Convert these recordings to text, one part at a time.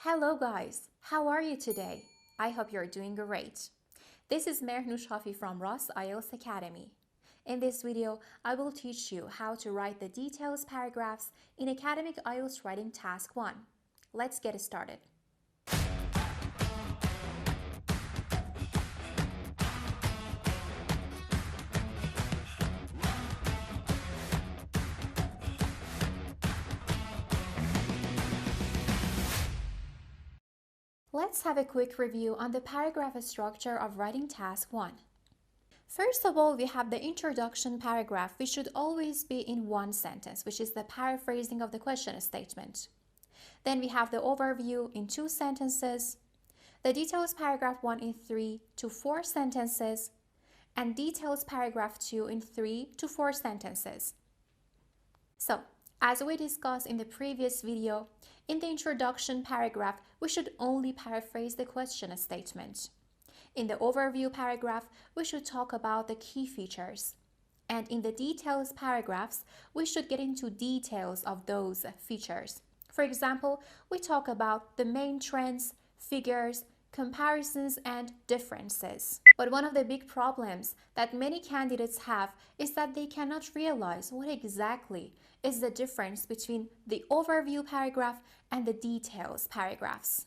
Hello guys, how are you today? I hope you're doing great. This is Mehrnoush Shafi from Ross IELTS Academy. In this video, I will teach you how to write the details paragraphs in Academic IELTS Writing Task 1. Let's get started. Let's have a quick review on the paragraph structure of Writing Task 1. First of all, we have the introduction paragraph, which should always be in one sentence, which is the paraphrasing of the question statement. Then we have the overview in 2 sentences, the details paragraph 1 in 3 to 4 sentences, and details paragraph 2 in 3 to 4 sentences. So, as we discussed in the previous video, in the introduction paragraph, we should only paraphrase the question statement. In the overview paragraph, we should talk about the key features. And in the details paragraphs, we should get into details of those features. For example, we talk about the main trends, figures, comparisons, and differences. But one of the big problems that many candidates have is that they cannot realize what exactly is the difference between the overview paragraph and the details paragraphs.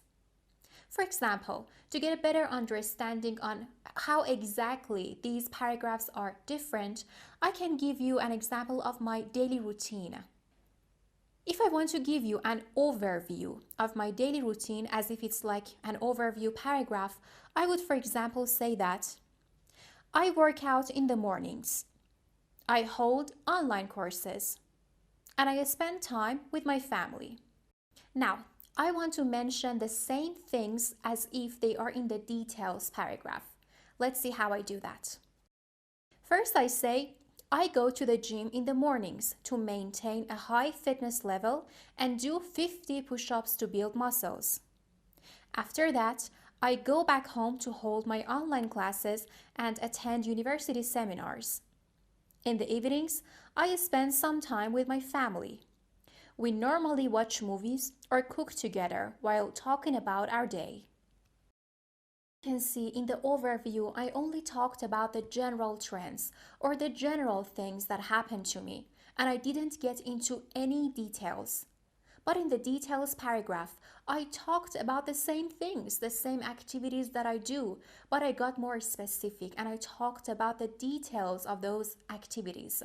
For example, to get a better understanding on how exactly these paragraphs are different, I can give you an example of my daily routine. If I want to give you an overview of my daily routine as if it's like an overview paragraph, I would, for example, say that I work out in the mornings, I hold online courses, and I spend time with my family. Now, I want to mention the same things as if they are in the details paragraph. Let's see how I do that. First, I say, I go to the gym in the mornings to maintain a high fitness level and do 50 push-ups to build muscles. After that, I go back home to hold my online classes and attend university seminars. In the evenings, I spend some time with my family. We normally watch movies or cook together while talking about our day. You can see in the overview, I only talked about the general trends or the general things that happened to me, and I didn't get into any details. But in the details paragraph, I talked about the same things, the same activities that I do, but I got more specific and I talked about the details of those activities.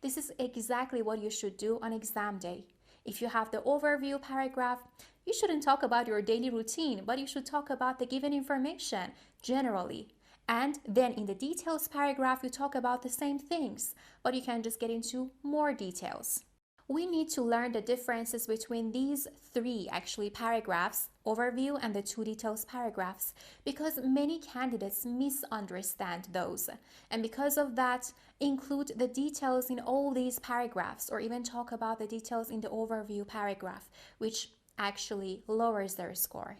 This is exactly what you should do on exam day. If you have the overview paragraph, you shouldn't talk about your daily routine, but you should talk about the given information generally. And then in the details paragraph, you talk about the same things, but you can just get into more details. We need to learn the differences between these 3 paragraphs, overview and the 2 details paragraphs, because many candidates misunderstand those, and because of that include the details in all these paragraphs or even talk about the details in the overview paragraph, which actually lowers their score.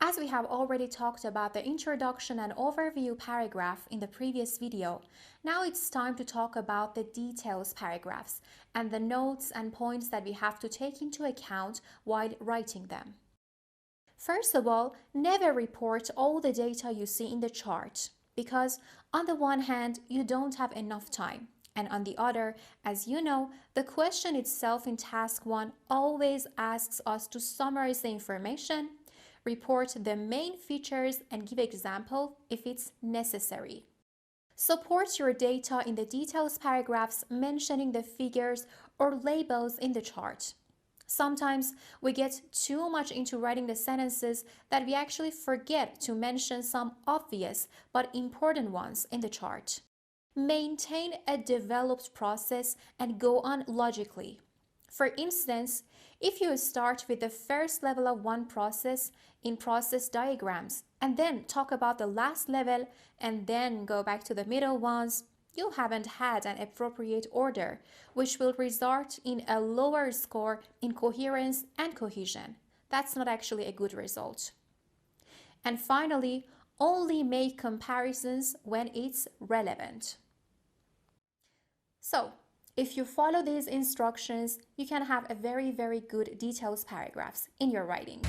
As we have already talked about the introduction and overview paragraph in the previous video, now it's time to talk about the details paragraphs and the notes and points that we have to take into account while writing them. First of all, never report all the data you see in the chart, because on the one hand, you don't have enough time. And on the other, as you know, the question itself in task 1 always asks us to summarize the information, report the main features, and give example if it's necessary. Support your data in the details paragraphs mentioning the figures or labels in the chart. Sometimes we get too much into writing the sentences that we actually forget to mention some obvious but important ones in the chart. Maintain a developed process and go on logically. For instance, if you start with the first level of one process in process diagrams and then talk about the last level and then go back to the middle ones, you haven't had an appropriate order, which will result in a lower score in coherence and cohesion. That's not actually a good result. And finally, only make comparisons when it's relevant. So, If you follow these instructions, you can have a very good detailed paragraphs in your writing.